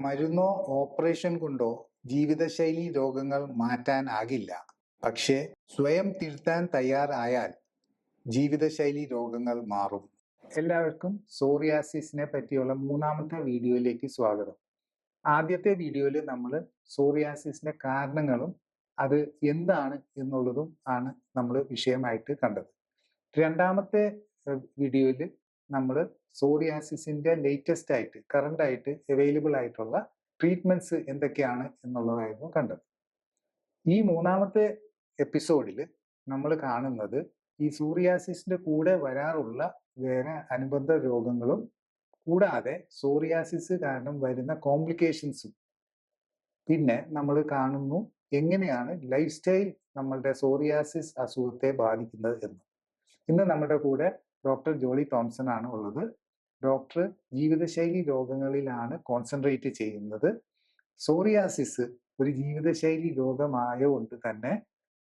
മരുന്നോ operation കൊണ്ടോ ജീവിതശൈലി രോഗങ്ങൾ മാറ്റാനാകില്ല. പക്ഷേ സ്വയം തിരുത്താൻ തയ്യാറായാൽ ജീവിതശൈലി രോഗങ്ങൾ മാറും. എല്ലാവർക്കും സോറിയാസിസിനെ പറ്റിയുള്ള മൂന്നാമത്തെ വീഡിയോയിലേക്ക് സ്വാഗതം. ആദ്യത്തെ വീഡിയോയിൽ നമ്മൾ സോറിയാസിസിന്റെ കാരണങ്ങളും അത് എന്താണ് എന്നുള്ളതും ആണ് നമ്മൾ വിഷയമായിട്ട് കണ്ടത്. രണ്ടാമത്തെ വീഡിയോയിൽ നമ്മൾ സോറിയാസിസിന്റെ ലേറ്റസ്റ്റ് ആയിട്ട് കറണ്ട് ആയിട്ട് അവൈലബിൾ ആയിട്ടുള്ള ട്രീറ്റ്മെന്റ്സ് എന്തൊക്കെയാണ് എന്നുള്ളതായിരുന്നു കണ്ടത്. ഈ മൂന്നാമത്തെ എപ്പിസോഡിൽ നമ്മൾ കാണുന്നത് ഈ സോറിയാസിസിന്റെ കൂടെ വരാറുള്ള വേറെ അനുബന്ധ രോഗങ്ങളും കൂടാതെ സോറിയാസിസ് കാരണം വരുന്ന കോംപ്ലിക്കേഷൻസും പിന്നെ നമ്മൾ കാണുന്നു എങ്ങനെയാണ് ലൈഫ് സ്റ്റൈൽ നമ്മളുടെ സോറിയാസിസ് അസുഖത്തെ ബാധിക്കുന്നത് എന്ന്. ഇന്ന് നമ്മുടെ കൂടെ ഡോക്ടർ ജോളി തോംസൺ ആണ് ഉള്ളത്. ഡോക്ടർ ജീവിതശൈലി രോഗങ്ങളിലാണ് കോൺസെൻട്രേറ്റ് ചെയ്യുന്നത്. സോറിയാസിസ് ഒരു ജീവിതശൈലി രോഗമായതുകൊണ്ട് തന്നെ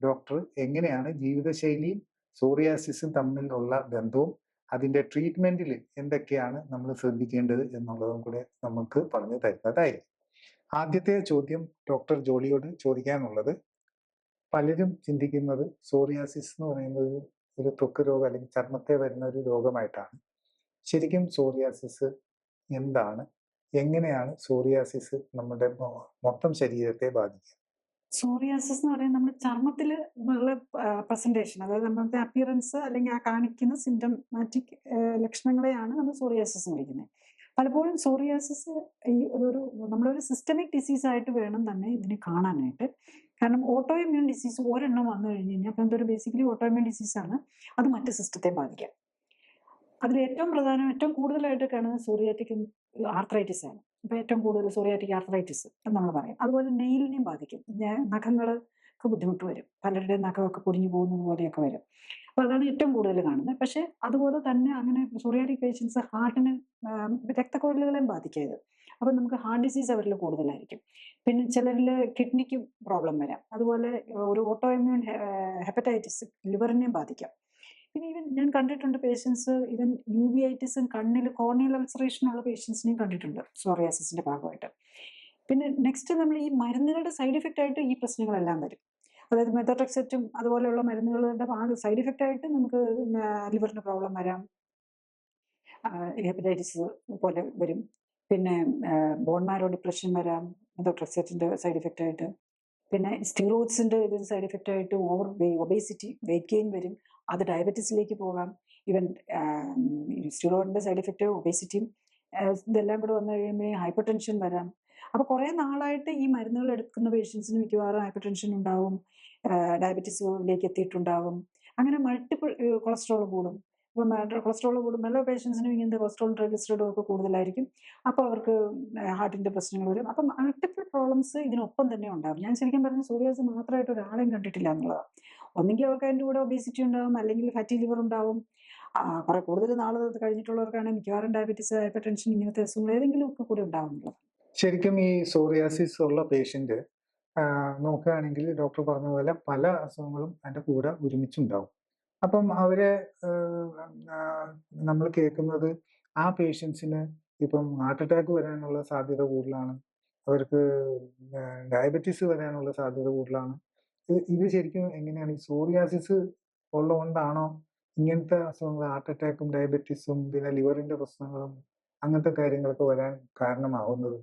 ഡോക്ടർ എങ്ങനെയാണ് ജീവിതശൈലിയും സോറിയാസിസും തമ്മിലുള്ള ബന്ധവും അതിന്റെ ട്രീറ്റ്മെന്റിൽ എന്തൊക്കെയാണ് നമ്മൾ ശ്രദ്ധിക്കേണ്ടത് എന്നുള്ളതും കൂടെ നമുക്ക് പറഞ്ഞു തരുന്നതായിരിക്കും. ആദ്യത്തെ ചോദ്യം ഡോക്ടർ ജോളിയോട് ചോദിക്കാനുള്ളത്, പലരും ചിന്തിക്കുന്നത് സോറിയാസിസ് എന്ന് പറയുന്നത് ഒരു ത്വക്ക് രോഗം അല്ലെങ്കിൽ ചർമ്മത്തെ വരുന്ന ഒരു രോഗമായിട്ടാണ്. ശരിക്കും സോറിയാസിസ് എന്താണ്? എങ്ങനെയാണ് സോറിയാസിസ് നമ്മുടെ മൊത്തം ശരീരത്തെ ബാധിക്കുക? സോറിയാസിസ് എന്ന് പറയുന്നത് നമ്മുടെ ചർമ്മത്തിൽ ഉള്ള പ്രസന്റേഷൻ, അതായത് നമ്മുടെ അപ്പിയറൻസ് അല്ലെങ്കിൽ ആ കാണിക്കുന്ന സിംറ്റമാറ്റിക് ലക്ഷണങ്ങളെയാണ് നമ്മൾ സോറിയാസിസ് എന്ന് വിളിക്കുന്നത്. പലപ്പോഴും സോറിയാസിസ് ഈ നമ്മളൊരു സിസ്റ്റമിക് ഡിസീസ് ആയിട്ട് വേണം തന്നെ ഇതിനെ കാണാനായിട്ട്. കാരണം ഓട്ടോ ഇമ്മ്യൂൺ ഡിസീസ് ഒരെണ്ണം വന്നു കഴിഞ്ഞ് കഴിഞ്ഞാൽ അപ്പം എന്തൊരു ബേസിക്കലി ഓട്ടോ ഇമ്മ്യൂൺ ഡിസീസാണ്, അത് മറ്റ് സിസ്റ്റത്തെ ബാധിക്കാം. അതിൽ ഏറ്റവും കൂടുതലായിട്ട് കാണുന്നത് സോറിയാറ്റിക് ആർത്രൈറ്റിസ് ആണ്. ഇപ്പൊ ഏറ്റവും കൂടുതൽ സോറിയാറ്റിക് ആർത്രൈറ്റിസ് എന്ന് നമ്മൾ പറയും. അതുപോലെ നെയിലിനെയും ബാധിക്കും. നഖങ്ങൾക്ക് ബുദ്ധിമുട്ട് വരും, പലരുടെയും നഖമൊക്കെ പൊടിഞ്ഞു പോകുന്നത് പോലെയൊക്കെ വരും. അപ്പൊ അതാണ് ഏറ്റവും കൂടുതൽ കാണുന്നത്. പക്ഷെ അതുപോലെ തന്നെ അങ്ങനെ സോറിയാറ്റിക് പേഷ്യൻസ് ഹാർട്ടിന് രക്തക്കുഴലുകളെയും ബാധിക്കരുത്. അപ്പൊ നമുക്ക് ഹാർട്ട് ഡിസീസ് അവരിൽ കൂടുതലായിരിക്കും. പിന്നെ ചിലരിൽ കിഡ്നിക്കും പ്രോബ്ലം വരാം. അതുപോലെ ഒരു ഓട്ടോ ഇമ്മ്യൂൺ ഹെപ്പറ്റൈറ്റിസ് ലിവറിനെയും ബാധിക്കാം. പിന്നെ ഈവൻ ഞാൻ കണ്ടിട്ടുണ്ട് പേഷ്യൻസ് ഈവൻ യൂവിഐറ്റിസും കണ്ണിൽ കോർണിയൽ അൾസറേഷൻ ഉള്ള പേഷ്യൻസിനെയും കണ്ടിട്ടുണ്ട് സോറിയാസിസിന്റെ ഭാഗമായിട്ട്. പിന്നെ നെക്സ്റ്റ് നമ്മൾ ഈ മരുന്നുകളുടെ സൈഡ് എഫക്റ്റ് ആയിട്ട് ഈ പ്രശ്നങ്ങളെല്ലാം വരും. അതായത് മെത്തോട്രെക്സറ്റും അതുപോലെയുള്ള മരുന്നുകളുടെ സൈഡ് എഫക്റ്റ് ആയിട്ട് നമുക്ക് ലിവറിന് പ്രോബ്ലം വരാം, ഹെപ്പറ്റൈറ്റിസ് പോലെ വരും. പിന്നെ ബോൺമാരോ ഡിപ്രഷൻ വരാം മെത്തോട്രെക്സറ്റിന്റെ സൈഡ് എഫക്റ്റ് ആയിട്ട്. പിന്നെ സ്റ്റിറോയിഡ്സിന്റെ ഇതിന് സൈഡ് എഫക്റ്റ് ആയിട്ട് ഒബേസിറ്റി, വെയിറ്റ് ഗെയിൻ വരും. അത് ഡയബറ്റീസിലേക്ക് പോകാം. ഈവൻ സ്റ്റിറോയിഡിന്റെ സൈഡ് എഫക്റ്റ് ഒബേസിറ്റിയും ഇതെല്ലാം കൂടെ വന്നു കഴിയുമ്പോൾ ഹൈപ്പർ ടെൻഷൻ വരാം. അപ്പൊ കുറെ നാളായിട്ട് ഈ മരുന്നുകൾ എടുക്കുന്ന പേഷ്യൻസിന് മിക്കവാറും ഹൈപ്പർ ടെൻഷൻ ഉണ്ടാവും, ഡയബറ്റീസിലേക്ക് എത്തിയിട്ടുണ്ടാവും. അങ്ങനെ മൾട്ടിപ്പിൾ കൊളസ്ട്രോൾ കൂടും. ഇപ്പം കൊളസ്ട്രോൾ കൂടും. എല്ലാ പേഷ്യൻസിനും ഇങ്ങനത്തെ കൊളസ്ട്രോൾ ട്രൈഗ്ലിസറൈഡും ഒക്കെ കൂടുതലായിരിക്കും. അപ്പോൾ അവർക്ക് ഹാർട്ടിന്റെ പ്രശ്നങ്ങൾ വരും. അപ്പം മൾട്ടിപ്പിൾ പ്രോബ്ലംസ് ഇതിനൊപ്പം തന്നെ ഉണ്ടാകും. ഞാൻ ശരിക്കും പറഞ്ഞ സോറിയാസിസ് മാത്രമായിട്ട് ഒരാളെയും കണ്ടിട്ടില്ല എന്നുള്ളതാണ്. ഒന്നെങ്കിൽ അവർക്ക് അതിൻ്റെ കൂടെ ഒബേസിറ്റി ഉണ്ടാവും, അല്ലെങ്കിൽ ഫാറ്റി ലിവർ ഉണ്ടാവും. കുറെ കൂടുതൽ നാൾ കഴിഞ്ഞിട്ടുള്ളവർക്കാണെങ്കിൽ മിക്കവാറും ഡയബറ്റീസ്, ഹൈപ്പർ ടെൻഷൻ ഇങ്ങനത്തെ അസുഖങ്ങൾ ഏതെങ്കിലും ഒക്കെ കൂടെ ഉണ്ടാവുന്നുള്ളത്. ശരിക്കും ഈ സോറിയാസിസ് ഉള്ള പേഷ്യന്റ് നോക്കുകയാണെങ്കിൽ ഡോക്ടർ പറഞ്ഞ പോലെ പല അസുഖങ്ങളും അതിന്റെ കൂടെ ഒരുമിച്ചുണ്ടാവും. അപ്പം അവരെ നമ്മൾ കേൾക്കുന്നത് ആ പേഷ്യൻസിന് ഇപ്പം ഹാർട്ട് അറ്റാക്ക് വരാനുള്ള സാധ്യത കൂടുതലാണ്, അവർക്ക് ഡയബറ്റീസ് വരാനുള്ള സാധ്യത കൂടുതലാണ്. ഇത് ശരിക്കും എങ്ങനെയാണ്? ഈ സോറിയാസിസ് ഉള്ളതുകൊണ്ടാണോ ഇങ്ങനത്തെ അസുഖങ്ങൾ, ഹാർട്ട് അറ്റാക്കും ഡയബറ്റീസും പിന്നെ ലിവറിന്റെ പ്രശ്നങ്ങളും അങ്ങനത്തെ കാര്യങ്ങളൊക്കെ വരാൻ കാരണമാവുന്നത്?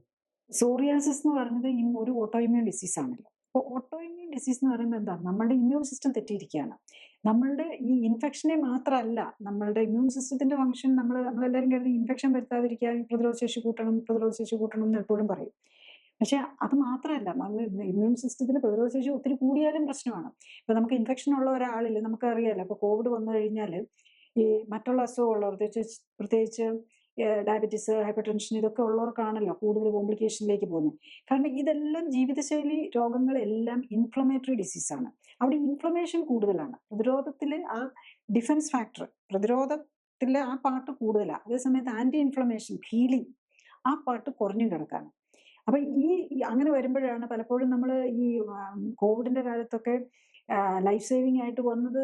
സോറിയാസിസ് എന്ന് പറയുന്നത് ഒരു ഓട്ടോ ഇമ്മ്യൂൺ ഡിസീസ് ആണല്ലോ. അപ്പോൾ ഓട്ടോ ഇമ്മ്യൂൺ ഡിസീസ് എന്ന് പറയുമ്പോൾ എന്താണ്? നമ്മളുടെ ഇമ്മ്യൂൺ സിസ്റ്റം തെറ്റിയിരിക്കുകയാണ്. നമ്മളുടെ ഈ ഇൻഫെക്ഷനെ മാത്രമല്ല, നമ്മളുടെ ഇമ്മ്യൂൺ സിസ്റ്റത്തിന്റെ ഫംഗ്ഷൻ നമ്മളെല്ലാവരും കരുതി ഇൻഫെക്ഷൻ വരുത്താതിരിക്കാൻ പ്രതിരോധശേഷി കൂട്ടണം എന്ന് എപ്പോഴും പറയും. പക്ഷെ അത് മാത്രമല്ല, നമ്മൾ ഇമ്മ്യൂൺ സിസ്റ്റത്തിന് പ്രതിരോധശേഷി ഒത്തിരി കൂടിയാലും പ്രശ്നമാണ്. ഇപ്പൊ നമുക്ക് ഇൻഫെക്ഷൻ ഉള്ള ഒരാളിൽ നമുക്കറിയാലോ, ഇപ്പൊ കോവിഡ് വന്നു കഴിഞ്ഞാൽ ഈ മറ്റുള്ള അസുഖമുള്ളവർ പ്രത്യേകിച്ച് ഡയബറ്റീസ്, ഹൈപ്പർ ടെൻഷൻ ഇതൊക്കെ ഉള്ളവർക്കാണല്ലോ കൂടുതൽ കോംപ്ലിക്കേഷനിലേക്ക് പോകുന്നത്. കാരണം ഇതെല്ലാം ജീവിതശൈലി രോഗങ്ങളെല്ലാം ഇൻഫ്ലമേറ്ററി ഡിസീസാണ്. അവിടെ ഇൻഫ്ലമേഷൻ കൂടുതലാണ്. പ്രതിരോധത്തിലെ ആ ഡിഫൻസ് ഫാക്ടർ, പ്രതിരോധത്തിലെ ആ പാർട്ട് കൂടുതലാണ്. അതേസമയത്ത് ആന്റി ഇൻഫ്ലമേഷൻ, ഹീലിംഗ്, ആ പാർട്ട് കുറഞ്ഞു കിടക്കാണ്. അപ്പൊ ഈ അങ്ങനെ വരുമ്പോഴാണ് പലപ്പോഴും നമ്മൾ ഈ കോവിഡിന്റെ കാലത്തൊക്കെ ലൈഫ് സേവിങ് ആയിട്ട് വന്നത്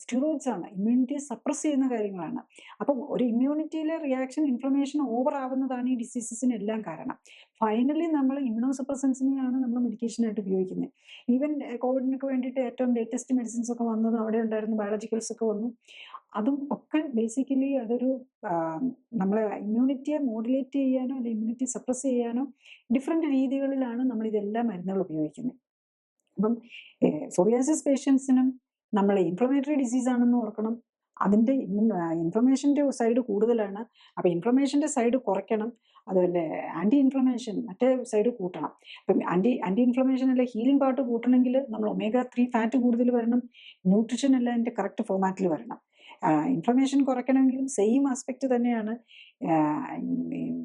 സ്റ്റിറോയിഡ്സ് ആണ്, ഇമ്മ്യൂണിറ്റിയെ സപ്രസ് ചെയ്യുന്ന കാര്യങ്ങളാണ്. അപ്പം ഒരു ഇമ്മ്യൂണിറ്റിയിലെ റിയാക്ഷൻ, ഇൻഫ്ലമേഷൻ ഓവർ ആവുന്നതാണ് ഈ ഡിസീസസിന് എല്ലാം കാരണം. ഫൈനലി നമ്മൾ ഇമ്മ്യൂണോ സപ്രസൻസിനെയാണ് നമ്മൾ മെഡിക്കേഷനായിട്ട് ഉപയോഗിക്കുന്നത്. ഈവൻ കോവിഡിനൊക്കെ വേണ്ടിയിട്ട് ഏറ്റവും ലേറ്റസ്റ്റ് മെഡിസിൻസ് ഒക്കെ വന്നത് അവിടെ ഉണ്ടായിരുന്നു, ബയോളജിക്കൽസ് ഒക്കെ വന്നു. അതും ഒക്കെ ബേസിക്കലി അതൊരു നമ്മളെ ഇമ്മ്യൂണിറ്റിയെ മോഡുലേറ്റ് ചെയ്യാനോ അല്ലെങ്കിൽ ഇമ്മ്യൂണിറ്റി സപ്രസ് ചെയ്യാനോ ഡിഫറെൻറ്റ് രീതികളിലാണ് നമ്മൾ ഇതെല്ലാം മരുന്നുകൾ ഉപയോഗിക്കുന്നത്. അപ്പം സോറിയാസിസ് പേഷ്യൻസിനും നമ്മൾ ഇൻഫ്ലമേറ്ററി ഡിസീസ് ആണെന്ന് ഓർക്കണം. അതിൻ്റെ ഇൻഫ്ലമേഷൻ്റെ സൈഡ് കൂടുതലാണ്. അപ്പം ഇൻഫ്ലമേഷൻ്റെ സൈഡ് കുറയ്ക്കണം. അതുപോലെ ആൻറ്റി ഇൻഫ്ലമേഷൻ മറ്റേ സൈഡ് കൂട്ടണം. അപ്പം ആൻറ്റി ഇൻഫ്ലമേഷൻ അല്ലെ ഹീലിംഗ് പാർട്ട് കൂട്ടണമെങ്കിൽ നമ്മൾ omega-3 ഫാറ്റ് കൂടുതൽ വരണം. ന്യൂട്രിഷൻ എല്ലാം അതിൻ്റെ കറക്റ്റ് ഫോമാറ്റിൽ വരണം. ഇൻഫ്ലമേഷൻ കുറയ്ക്കണമെങ്കിലും സെയിം ആസ്പെക്റ്റ് തന്നെയാണ്.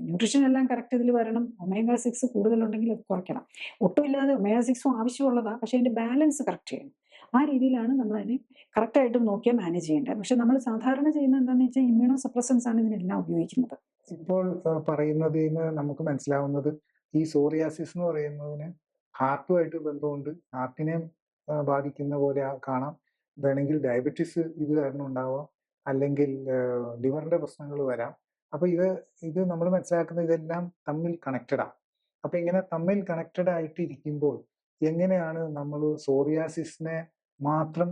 ന്യൂട്രിഷൻ എല്ലാം കറക്റ്റ് ഇതിൽ വരണം. omega-6 കൂടുതലുണ്ടെങ്കിൽ അത് കുറയ്ക്കണം. ഒട്ടുമില്ലാതെ omega-6 ആവശ്യമുള്ളതാണ്, പക്ഷേ അതിൻ്റെ ബാലൻസ് കറക്റ്റ് ചെയ്യണം. ആ രീതിയിലാണ് നമ്മളതിനെ കറക്റ്റായിട്ട് നോക്കിയാൽ മാനേജ് ചെയ്യേണ്ടത്. പക്ഷെ നമ്മൾ സാധാരണ ചെയ്യുന്നത് എന്താണെന്ന് വെച്ചാൽ ഇമ്മ്യൂണോ സപ്രസൻസ് ആണ് ഇതിനെല്ലാം ഉപയോഗിക്കുന്നത്. ഇപ്പോൾ പറയുന്നതിൽ നിന്ന് നമുക്ക് മനസ്സിലാവുന്നത് ഈ സോറിയാസിസ് എന്ന് പറയുന്നതിന് ഹാർട്ടുമായിട്ട് ബന്ധമുണ്ട്. ഹാർട്ടിനെ ബാധിക്കുന്ന പോലെ കാണാം. വേണമെങ്കിൽ ഡയബറ്റിസ് ഇത് കാരണം ഉണ്ടാവാം, അല്ലെങ്കിൽ ലിവറിന്റെ പ്രശ്നങ്ങൾ വരാം. അപ്പൊ ഇത് നമ്മൾ മനസ്സിലാക്കുന്നത് ഇതെല്ലാം തമ്മിൽ കണക്റ്റഡാണ്. അപ്പൊ ഇങ്ങനെ തമ്മിൽ കണക്റ്റഡ് ആയിട്ട് ഇരിക്കുമ്പോൾ എങ്ങനെയാണ് നമ്മൾ സോറിയാസിസിനെ മാത്രം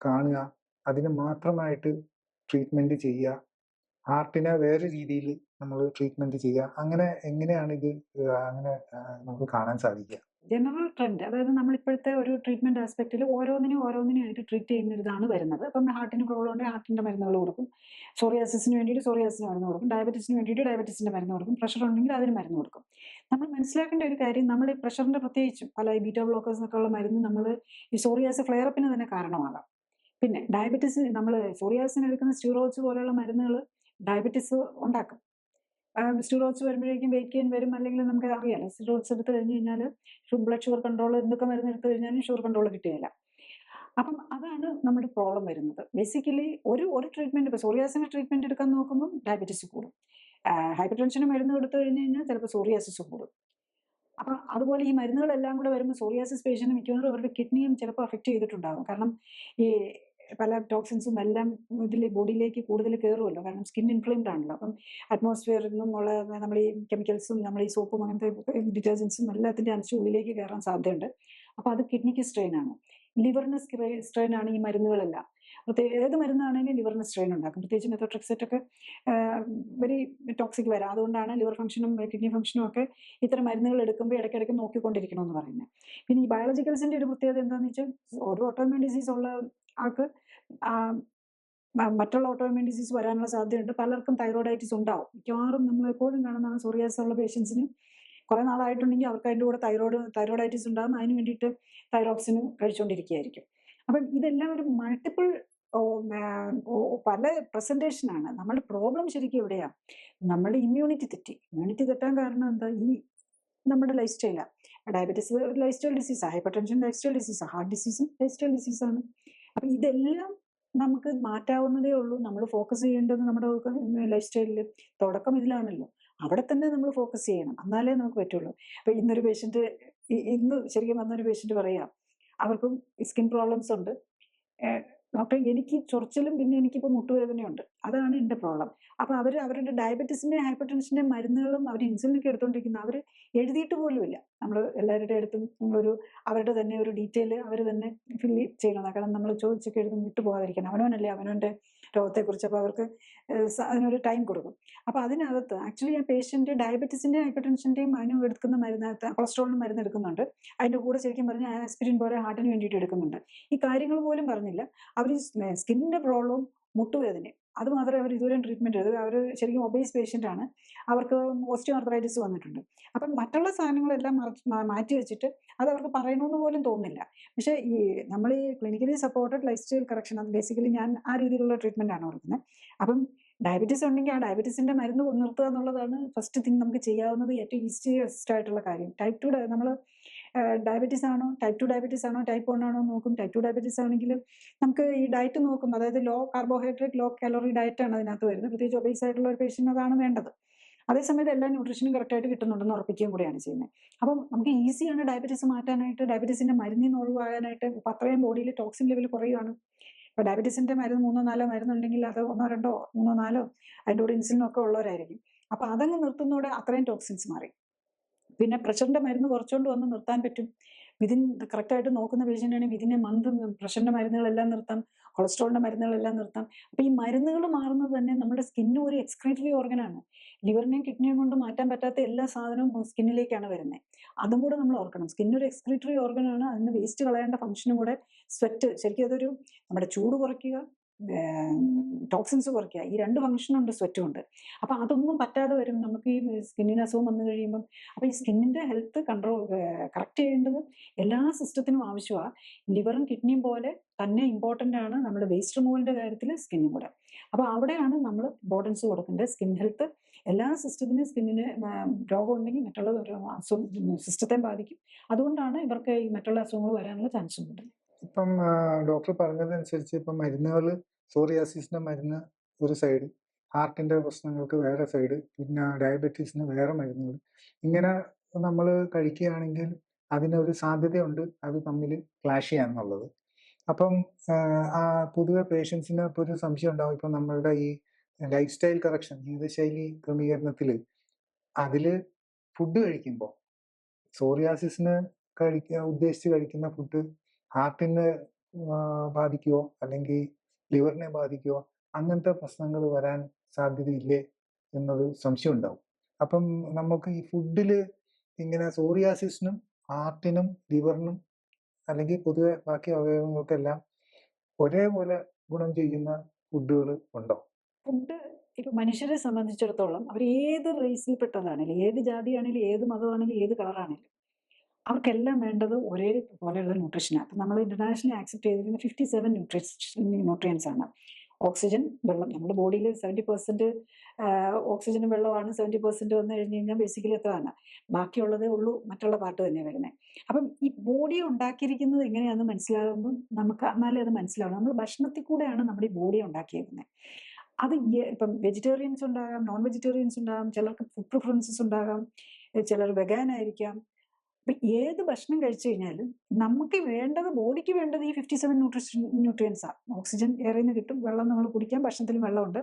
കാണുക, അതിന് മാത്രമായിട്ട് ട്രീറ്റ്മെന്റ് ചെയ്യുക, ഹാർട്ടിനെ വേറെ രീതിയിൽ നമ്മൾ ട്രീറ്റ്മെന്റ് ചെയ്യുക, അങ്ങനെ എങ്ങനെയാണ് ഇത് അങ്ങനെ നമുക്ക് കാണാൻ സാധിക്കുക? ജനറൽ ട്രെൻഡ്, അതായത് നമ്മളിപ്പോഴത്തെ ഒരു ട്രീറ്റ്മെന്റ് ആസ്പെക്റ്റിൽ ഓരോന്നിനായിട്ട് ട്രീറ്റ് ചെയ്യുന്ന ഇതാണ് വരുന്നത്. അപ്പം ഹാർട്ടിന് പ്രോബ്ലം ഉണ്ടെങ്കിൽ ഹാർട്ടിന്റെ മരുന്നുകൾ കൊടുക്കും, സോറിയാസിസിന് വേണ്ടിയിട്ട് സോറിയാസിന് മരുന്ന് കൊടുക്കും, ഡയബറ്റീസിന് വേണ്ടിയിട്ട് ഡയബറ്റീസിന്റെ മരുന്ന് കൊടുക്കും, പ്രഷർ ഉണ്ടെങ്കിൽ അതിന് മരുന്ന് കൊടുക്കും. നമ്മൾ മനസ്സിലാക്കേണ്ട ഒരു കാര്യം, നമ്മൾ ഈ പ്രഷറിന്റെ പ്രത്യേകിച്ചും പല ബീറ്റാ ബ്ലോക്കേഴ്സ് ഒക്കെ ഉള്ള മരുന്ന് നമ്മൾ ഈ സോറിയാസ് ഫ്ലെയറപ്പിന് തന്നെ കാരണമാകാം. പിന്നെ ഡയബറ്റീസ്, നമ്മൾ സോറിയാസിന് എടുക്കുന്ന സ്റ്റിറോയിഡ്സ് പോലെയുള്ള മരുന്നുകൾ ഡയബറ്റീസ് ഉണ്ടാക്കും. സ്റ്റിറോയിഡ്സ് വരുമ്പോഴേക്കും വെയിറ്റ് ഗെയിൻ വരും, അല്ലെങ്കിൽ നമുക്ക് അറിയാലോ സ്റ്റിറോയിഡ്സ് എടുത്തു കഴിഞ്ഞ് കഴിഞ്ഞാൽ ബ്ലഡ് ഷുഗർ കൺട്രോൾ, എന്തൊക്കെ മരുന്ന് എടുത്തു കഴിഞ്ഞാലും ഷുഗർ കൺട്രോൾ കിട്ടുകയില്ല. അപ്പം അതാണ് നമ്മുടെ പ്രോബ്ലം വരുന്നത്. ബേസിക്കലി ഒരു ട്രീറ്റ്മെന്റ്, ഇപ്പോൾ സോറിയാസിന് ട്രീറ്റ്മെന്റ് എടുക്കാൻ നോക്കുമ്പോൾ ഡയബറ്റീസ് കൂടും. ഹൈപ്പർ ടെൻഷന് മരുന്ന് എടുത്തു കഴിഞ്ഞ് കഴിഞ്ഞാൽ ചിലപ്പോൾ സോറിയാസിസ് കൂടും. അപ്പം അതുപോലെ ഈ മരുന്നുകളെല്ലാം കൂടെ വരുമ്പോൾ സോറിയാസിസ് പേഷ്യന്റ് മിക്കവാറും അവരുടെ കിഡ്നിയും ചിലപ്പോൾ അഫക്റ്റ് ചെയ്തിട്ടുണ്ടാകും. കാരണം ഈ പല ടോക്സിൻസും എല്ലാം ഇതിൽ ബോഡിയിലേക്ക് കൂടുതൽ കയറുമല്ലോ, കാരണം സ്കിൻ ഇൻഫ്ലെയിംഡ് ആണല്ലോ. അപ്പം അറ്റ്മോസ്ഫിയറിൽ നിന്നുള്ള നമ്മൾ ഈ കെമിക്കൽസും നമ്മൾ ഈ സോപ്പും അങ്ങനത്തെ ഡിറ്റർജൻസും എല്ലാത്തിൻ്റെ അംശം ഉള്ളിലേക്ക് കയറാൻ സാധ്യതയുണ്ട്. അപ്പോൾ അത് കിഡ്നിക്ക് സ്ട്രെയിൻ ആണ്, ലിവറിന് സ്ട്രെയിൻ ആണ് ഈ മരുന്നുകളെല്ലാം. ഏത് മരുന്നാണെങ്കിലും ലിവറിന് സ്ട്രെയിൻ ഉണ്ടാക്കും. പ്രത്യേകിച്ച് മെത്തോട്രെക്സേറ്റ് ഒക്കെ വെരി ടോക്സിക് വരാം. അതുകൊണ്ടാണ് ലിവർ ഫംഗ്ഷനും കിഡ്നി ഫംഗ്ഷനും ഒക്കെ ഇത്തരം മരുന്നുകൾ എടുക്കുമ്പോൾ ഇടയ്ക്കിടയ്ക്ക് നോക്കിക്കൊണ്ടിരിക്കണമെന്ന് പറയുന്നത്. പിന്നെ ഈ ബയോളജിക്കൽസിന്റെ ഒരു പ്രത്യേകത എന്താണെന്ന് വെച്ചാൽ, ഒരു ഓട്ടോഇമ്യൂൺ ഡിസീസ് ഉള്ള ആൾക്ക് മറ്റുള്ള ഓട്ടോഇമ്യൂൺ ഡിസീസ് വരാനുള്ള സാധ്യതയുണ്ട്. പലർക്കും തൈറോയിഡൈറ്റിസ് ഉണ്ടാവും. മിക്കവാറും നമ്മൾ എപ്പോഴും കാണുന്നതാണ് സോറിയാസിസ് ഉള്ള പേഷ്യൻസിന് കുറെ നാളായിട്ടുണ്ടെങ്കിൽ അവർക്ക് അതിൻ്റെ കൂടെ തൈറോയിഡൈറ്റിസ് ഉണ്ടാകും. അതിന് വേണ്ടിയിട്ട് തൈറോക്സിന് കഴിച്ചുകൊണ്ടിരിക്കുകയായിരിക്കും. അപ്പം ഇതെല്ലാം ഒരു മൾട്ടിപ്പിൾ പല പ്രസന്റേഷനാണ്. നമ്മുടെ പ്രോബ്ലം ശരിക്കും എവിടെയാണ്? നമ്മുടെ ഇമ്മ്യൂണിറ്റി തെറ്റാൻ കാരണം എന്താ? ഈ നമ്മുടെ ലൈഫ് സ്റ്റൈലാണ്. ഡയബറ്റീസ് ഒരു ലൈഫ് സ്റ്റൈൽ ഡിസീസാണ്, ഹൈപ്പർ ടെൻഷൻ ലൈഫ് സ്റ്റൈൽ ഡിസീസാണ്, ഹാർട്ട് ഡിസീസും ലൈഫ് സ്റ്റൈൽ ഡിസീസാണ്. അപ്പം ഇതെല്ലാം നമുക്ക് മാറ്റാവുന്നതേ ഉള്ളൂ. നമ്മൾ ഫോക്കസ് ചെയ്യേണ്ടത് നമ്മുടെ ലൈഫ് സ്റ്റൈലിൽ തുടക്കം ഇതിലാണല്ലോ, അവിടെ തന്നെ നമ്മൾ ഫോക്കസ് ചെയ്യണം, എന്നാലേ നമുക്ക് പറ്റുള്ളൂ. അപ്പം ഇന്നൊരു പേഷ്യന്റ്, ഇന്ന് ശരിക്കും വന്നൊരു പേഷ്യന്റ് പറയാം, അവർക്കും സ്കിൻ പ്രോബ്ലംസ് ഉണ്ട്. ഡോക്ടർ, എനിക്ക് ചൊറിച്ചിലും പിന്നെ എനിക്കിപ്പോൾ മുട്ടുവേദനയുണ്ട്, അതാണ് എൻ്റെ പ്രോബ്ലം. അപ്പോൾ അവരുടെ ഡയബറ്റീസിൻ്റെ ഹൈപ്പർ ടെൻഷൻ്റെ മരുന്നുകളും അവർ ഇൻസുലിനൊക്കെ എടുത്തുകൊണ്ടിരിക്കുന്ന അവർ എഴുതിയിട്ട് പോലുമില്ല. നമ്മൾ എല്ലാവരുടെ അടുത്തും നമ്മളൊരു അവരുടെ തന്നെ ഒരു ഡീറ്റെയിൽ അവർ തന്നെ ഫില്ല് ചെയ്യണം. കാരണം നമ്മൾ ചോദിച്ചൊക്കെ എഴുതും വിട്ടു പോകാതിരിക്കണം. അവനവനല്ലേ അവനവൻ്റെ രോഗത്തെക്കുറിച്ച്, അപ്പോൾ അവർക്ക് അതിനൊരു ടൈം കൊടുക്കും. അപ്പോൾ അതിനകത്ത് ആക്ച്വലി ആ പേഷ്യൻ്റ് ഡയബറ്റീസിൻ്റെയും ഹൈപ്പർ ടെൻഷൻ്റെയും അതിന് എടുക്കുന്ന മരുന്നകത്ത് കൊളസ്ട്രോളിന് മരുന്ന് എടുക്കുന്നുണ്ട്. അതിൻ്റെ കൂടെ ശരിക്കും പറഞ്ഞാൽ ആസ്പിരിൻ പോലെ ഹാർട്ടിന് വേണ്ടിയിട്ട് എടുക്കുന്നുണ്ട്. ഈ കാര്യങ്ങൾ പോലും പറഞ്ഞില്ല. അവർ സ്കിന്നിൻ്റെ പ്രോബ്ലവും മുട്ടുവേദനയും അത് മാത്രമേ അവർ ഇതുവരെ ട്രീറ്റ്മെൻറ്റ് ചെയ്തത്. അവർ ശരിക്കും ഒബേസ് പേഷ്യൻ്റ് ആണ്, അവർക്ക് ഓസ്റ്റിയോ ആർത്രൈറ്റിസ് വന്നിട്ടുണ്ട്. അപ്പം മറ്റുള്ള സാധനങ്ങളെല്ലാം മാറ്റി വെച്ചിട്ട് അത് അവർക്ക് പറയണമെന്ന് പോലും തോന്നുന്നില്ല. പക്ഷേ ഈ നമ്മൾ ഈ clinically supported lifestyle correction, അത് ബേസിക്കലി ഞാൻ ആ രീതിയിലുള്ള ട്രീറ്റ്മെൻ്റ് ആണ് കൊടുക്കുന്നത്. അപ്പം ഡയബറ്റീസ് ഉണ്ടെങ്കിൽ ആ ഡയബറ്റീസിൻ്റെ മരുന്ന് നിർത്തുക എന്നുള്ളതാണ് ഫസ്റ്റ് തിങ് നമുക്ക് ചെയ്യാവുന്നത്, ഏറ്റവും ഈസിയസ്റ്റ് ആയിട്ടുള്ള കാര്യം. ടൈപ്പ് 2 നമ്മൾ ഡയബറ്റീസ് ആണോ, ടൈപ്പ് 2 ഡയബറ്റീസ് ആണോ, ടൈപ്പ് 1 ആണോ നോക്കും. ടൈപ്പ് 2 ഡയബറ്റീസ് ആണെങ്കിൽ നമുക്ക് ഈ ഡയറ്റ് നോക്കും, അതായത് ലോ കാർബോഹൈഡ്രേറ്റ് ലോ കാലോറി ഡയറ്റാണ് അതിനകത്ത് വരുന്നത്. പ്രത്യേകിച്ച് ഒബേസ് ആയിട്ടുള്ള ഒരു പേഷ്യൻ്റ് അതാണ് വേണ്ടത്. അതേസമയത്ത് എല്ലാ ന്യൂട്രീഷനും കറക്റ്റായിട്ട് കിട്ടുന്നുണ്ടെന്ന് ഉറപ്പിക്കുകയും കൂടിയാണ് ചെയ്യുന്നത്. അപ്പം നമുക്ക് ഈസിയാണ് ഡയബറ്റീസ് മാറ്റാനായിട്ട്, ഡയബറ്റീസിൻ്റെ മരുന്നിൽ നിന്ന് ഒഴിവാകാനായിട്ട്. അപ്പം അത്രയും ബോഡിയിൽ ടോക്സിൻ ലെവൽ കുറയുകയാണ്. ഇപ്പോൾ ഡയബറ്റീസിൻ്റെ മരുന്ന് 3-4 മരുന്നുണ്ടെങ്കിൽ അത് 1-2-3-4 അതിൻ്റെ കൂടെ ഇൻസുലിനൊക്കെ ഉള്ളവരായിരിക്കും. അപ്പോൾ അതങ്ങ് നിർത്തുന്നതോടെ അത്രയും ടോക്സിൻസ് മാറി. പിന്നെ പ്രഷറിൻ്റെ മരുന്ന് കുറച്ചുകൊണ്ട് വന്ന് നിർത്താൻ പറ്റും. കറക്റ്റായിട്ട് നോക്കുന്ന പേഷ്യൻ്റ് ആണെങ്കിൽ വിതിൻ എ മന്ത് പ്രഷറിൻ്റെ മരുന്നുകളെല്ലാം നിർത്താം, കൊളസ്ട്രോളിൻ്റെ മരുന്നുകളെല്ലാം നിർത്താം. അപ്പോൾ ഈ മരുന്നുകൾ മാറുന്നത് തന്നെ നമ്മുടെ സ്കിന്നും ഒരു എക്സ്ക്രീറ്ററി ഓർഗനാണ്. ലിവറിനെയും കിഡ്നിയും കൊണ്ട് മാറ്റാൻ പറ്റാത്ത എല്ലാ സാധനവും സ്കിന്നിലേക്കാണ് വരുന്നത്. അതും കൂടെ നമ്മൾ ഓർക്കണം. സ്കിന്നൊരു എക്സ്ക്രീറ്ററി ഓർഗനാണ്. അതിന് വേസ്റ്റ് കളയേണ്ട ഫംഗ്ഷനും കൂടെ സ്വെറ്റ്, ശരിക്കും അതൊരു നമ്മുടെ ചൂട് കുറയ്ക്കുക, ടോക്സിൻസ് കുറയ്ക്കുക, ഈ 2 ഫംഗ്ഷനുണ്ട് സ്വെറ്റും ഉണ്ട്. അപ്പോൾ അതൊന്നും പറ്റാതെ വരും നമുക്ക് ഈ സ്കിന്നിന് അസുഖം വന്നു കഴിയുമ്പം. അപ്പോൾ ഈ സ്കിന്നിൻ്റെ ഹെൽത്ത് കറക്റ്റ് ചെയ്യേണ്ടത് എല്ലാ സിസ്റ്റത്തിനും ആവശ്യമാണ്. ലിവറും കിഡ്നിയും പോലെ തന്നെ ഇമ്പോർട്ടൻ്റ് ആണ് നമ്മുടെ വേസ്റ്റ് റിമൂവലിൻ്റെ കാര്യത്തിൽ സ്കിന്നും കൂടെ. അപ്പോൾ അവിടെയാണ് നമ്മൾ ഇമ്പോർട്ടൻസ് കൊടുക്കേണ്ടത്. സ്കിൻ ഹെൽത്ത് എല്ലാ സിസ്റ്റത്തിനും, സ്കിന്നിന് രോഗം ഉണ്ടെങ്കിൽ മറ്റുള്ള അസുഖം സിസ്റ്റത്തെ ബാധിക്കും. അതുകൊണ്ടാണ് ഇവർക്ക് ഈ മറ്റുള്ള അസുഖങ്ങൾ വരാനുള്ള ചാൻസ് ഉണ്ട്. ഇപ്പം ഡോക്ടർ പറഞ്ഞതനുസരിച്ച് ഇപ്പം മരുന്നുകൾ, സോറിയാസിസിൻ്റെ മരുന്ന് ഒരു സൈഡ്, ഹാർട്ടിൻ്റെ പ്രശ്നങ്ങൾക്ക് വേറെ സൈഡ്, പിന്നെ ഡയബറ്റീസിന് വേറെ മരുന്നുകൾ, ഇങ്ങനെ നമ്മൾ കഴിക്കുകയാണെങ്കിൽ അതിനൊരു സാധ്യതയുണ്ട് അത് തമ്മിൽ ക്ലാഷ് ചെയ്യാന്നുള്ളത്. അപ്പം പൊതുവെ പേഷ്യൻസിന് ഇപ്പോൾ ഒരു സംശയം ഉണ്ടാവും. ഇപ്പം നമ്മളുടെ ഈ ലൈഫ് സ്റ്റൈൽ കറക്ഷൻ, ജീവിതശൈലി ക്രമീകരണത്തിൽ അതിൽ ഫുഡ് കഴിക്കുമ്പോൾ സോറിയാസിസിന് ഉദ്ദേശിച്ച് കഴിക്കുന്ന ഫുഡ് ഹാർട്ടിനെ ബാധിക്കുമോ അല്ലെങ്കിൽ ലിവറിനെ ബാധിക്കുമോ, അങ്ങനത്തെ പ്രശ്നങ്ങൾ വരാൻ സാധ്യതയില്ലേ എന്നൊരു സംശയം ഉണ്ടാവും. അപ്പം നമുക്ക് ഈ ഫുഡിൽ ഇങ്ങനെ സോറിയാസിസിനും ഹാർട്ടിനും ലിവറിനും അല്ലെങ്കിൽ പൊതുവെ ബാക്കി അവയവങ്ങൾക്കെല്ലാം ഒരേപോലെ ഗുണം ചെയ്യുന്ന ഫുഡുകൾ ഉണ്ടോ? ഫുഡ് ഇപ്പം മനുഷ്യരെ സംബന്ധിച്ചിടത്തോളം അവർ ഏത് റേസിൽപ്പെട്ടതാണെങ്കിലും, ഏത് ജാതിയാണെങ്കിലും, ഏത് മതമാണെങ്കിലും, ഏത് കളറാണെങ്കിലും അവർക്കെല്ലാം വേണ്ടത് ഒരേ പോലെയുള്ള ന്യൂട്രീഷനാണ്. അപ്പം നമ്മൾ ഇന്റർനാഷണലി ആക്സെപ്റ്റ് ചെയ്തിരിക്കുന്ന 57 ന്യൂട്രിയൻസ് ആണ്. ഓക്സിജൻ, വെള്ളം. നമ്മുടെ ബോഡിയിൽ 70% ഓക്സിജനും വെള്ളമാണ്. 70% വന്നു കഴിഞ്ഞ് കഴിഞ്ഞാൽ ബേസിക്കലി എത്രയാണ്, ബാക്കിയുള്ളതേ ഉള്ളൂ മറ്റുള്ള പാർട്ട് തന്നെ വരുന്നത്. അപ്പം ഈ ബോഡി ഉണ്ടാക്കിയിരിക്കുന്നത് എങ്ങനെയാണെന്ന് മനസ്സിലാകുമ്പം നമുക്ക് എന്നാലേ അത് മനസ്സിലാവും. നമ്മൾ ഭക്ഷണത്തിൽ കൂടെയാണ് നമ്മുടെ ഈ ബോഡി ഉണ്ടാക്കിയിരിക്കുന്നത്. അത് ഇപ്പം വെജിറ്റേറിയൻസ് ഉണ്ടാകാം, നോൺ വെജിറ്റേറിയൻസ് ഉണ്ടാകാം, ചിലർക്ക് ഫുഡ് പ്രിഫറൻസസ് ഉണ്ടാകാം, ചിലർ വെഗാനായിരിക്കാം. അപ്പം ഏത് ഭക്ഷണം കഴിച്ചു കഴിഞ്ഞാലും നമുക്ക് വേണ്ടത്, ബോഡിക്ക് വേണ്ടത് ഈ 57 ന്യൂട്രിയൻസാണ്. ഓക്സിജൻ എയറിൽ നിന്ന് കിട്ടും, വെള്ളം നമ്മൾ കുടിക്കാം, ഭക്ഷണത്തിലും വെള്ളമുണ്ട്.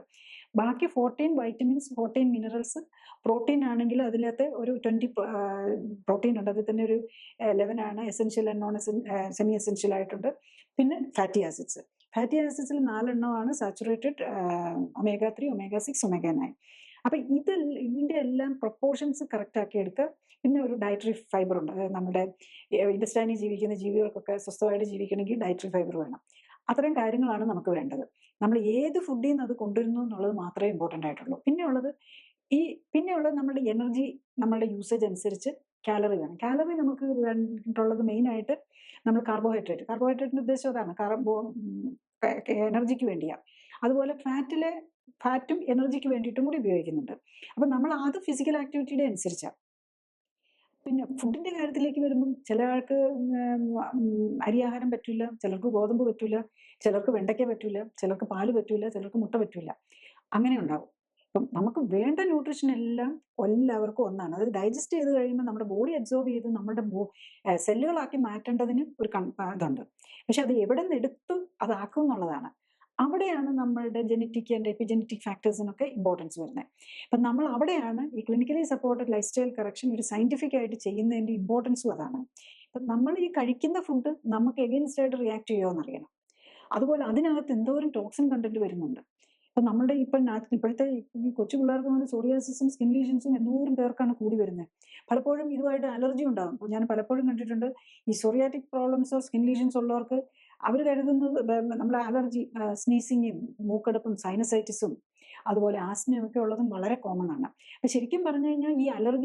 ബാക്കി 14 വൈറ്റമിൻസ്, 14 മിനറൽസ്, പ്രോട്ടീൻ ആണെങ്കിൽ അതിനകത്ത് ഒരു 20 പ്രോട്ടീൻ ഉണ്ട്. അതിൽ തന്നെ ഒരു 11 ആണ് essential and non semi essential ആയിട്ടുണ്ട്. പിന്നെ ഫാറ്റി ആസിഡ്സ്. ഫാറ്റി ആസിഡ്സിൽ 4 എണ്ണമാണ് സാച്ചുറേറ്റഡ്, omega-3, omega-6, omega-9. അപ്പം ഇതിൻ്റെ എല്ലാം പ്രൊപ്പോർഷൻസ് കറക്റ്റ് ആക്കി എടുക്കുക. പിന്നെ ഒരു ഡയറ്ററി ഫൈബർ ഉണ്ട്. അതായത് നമ്മുടെ ഇൻഡസ്ട്രൈനിൽ ജീവിക്കുന്ന ജീവികൾക്കൊക്കെ സ്വസ്ഥമായിട്ട് ജീവിക്കണമെങ്കിൽ ഡയറ്ററി ഫൈബർ വേണം. അത്തരം കാര്യങ്ങളാണ് നമുക്ക് വേണ്ടത്. നമ്മൾ ഏത് ഫുഡിൽ നിന്ന് അത് കൊണ്ടുവരുന്നു എന്നുള്ളത് മാത്രമേ ഇമ്പോർട്ടൻ്റ് ആയിട്ടുള്ളൂ. പിന്നെയുള്ളത് നമ്മുടെ എനർജി, നമ്മളുടെ യൂസേജ് അനുസരിച്ച് കാലറി വേണം. കാലറി നമുക്ക് വേണ്ടിയിട്ടുള്ളത് മെയിനായിട്ട് നമ്മൾ കാർബോഹൈഡ്രേറ്റിൻ്റെ ഉദ്ദേശം അതാണ്, എനർജിക്ക് വേണ്ടിയാണ്. അതുപോലെ ഫാറ്റും എനർജിക്ക് വേണ്ടിയിട്ടും കൂടി ഉപയോഗിക്കുന്നുണ്ട്. അപ്പം നമ്മൾ അത് ഫിസിക്കൽ ആക്ടിവിറ്റിയുടെ അനുസരിച്ചാണ്. പിന്നെ ഫുഡിൻ്റെ കാര്യത്തിലേക്ക് വരുമ്പം ചില ആൾക്ക് അരിയാഹാരം പറ്റില്ല, ചിലർക്ക് ഗോതമ്പ് പറ്റില്ല, ചിലർക്ക് വെണ്ടയ്ക്ക പറ്റില്ല, ചിലർക്ക് പാല് പറ്റില്ല, ചിലർക്ക് മുട്ട പറ്റില്ല. അങ്ങനെ ഉണ്ടാവും. അപ്പം നമുക്ക് വേണ്ട ന്യൂട്രീഷൻ എല്ലാം എല്ലാവർക്കും ഒന്നാണ്. അത് ഡൈജസ്റ്റ് ചെയ്ത് കഴിയുമ്പോൾ നമ്മുടെ ബോഡി അബ്സോർബ് ചെയ്ത് നമ്മുടെ സെല്ലുകളാക്കി മാറ്റേണ്ടതിന് ഒരു ഇതുണ്ട്. പക്ഷെ അത് എവിടെ നിന്ന് എടുത്ത് അതാക്കും എന്നുള്ളതാണ്. അവിടെയാണ് നമ്മളുടെ ജനറ്റിക് ആൻഡ് എപ്പിജനറ്റിക് ഫാക്ടേഴ്സിനൊക്കെ ഇമ്പോർട്ടൻസ് വരുന്നത്. അപ്പം നമ്മൾ അവിടെയാണ് ഈ clinically supported lifestyle correction ഒരു സയന്റിഫിക് ആയിട്ട് ചെയ്യുന്നതിൻ്റെ ഇമ്പോർട്ടൻസും അതാണ്. അപ്പം നമ്മൾ ഈ കഴിക്കുന്ന ഫുഡ് നമുക്ക് എഗെയിൻസ്റ്റ് ആയിട്ട് റിയാക്ട് ചെയ്യുമോ എന്നറിയണം. അതുപോലെ അതിനകത്ത് എന്തോരം ടോക്സിൻ കണ്ടന്റ് വരുന്നുണ്ട്. അപ്പം നമ്മുടെ ഇപ്പോഴത്തെ ഈ കൊച്ചു പിള്ളേർക്ക് മുതൽ സോറിയാസിസും സ്കിൻ ലീഷൻസും എന്തോരം പേർക്കാണ് കൂടി വരുന്നത്. പലപ്പോഴും ഇതുമായിട്ട് അലർജി ഉണ്ടാകും. അപ്പോൾ ഞാൻ പലപ്പോഴും കണ്ടിട്ടുണ്ട് ഈ സോറിയാറ്റിക് പ്രോബ്ലംസോ സ്കിൻ ലീഷൻസ് ഉള്ളവർക്ക് അവർ കരുതുന്നത് നമ്മുടെ അലർജി, സ്നീസിങ്ങും മൂക്കടപ്പും സൈനസൈറ്റിസും അതുപോലെ ആസ്മയും ഒക്കെ ഉള്ളതും വളരെ കോമൺ ആണ്. അപ്പം ശരിക്കും പറഞ്ഞു കഴിഞ്ഞാൽ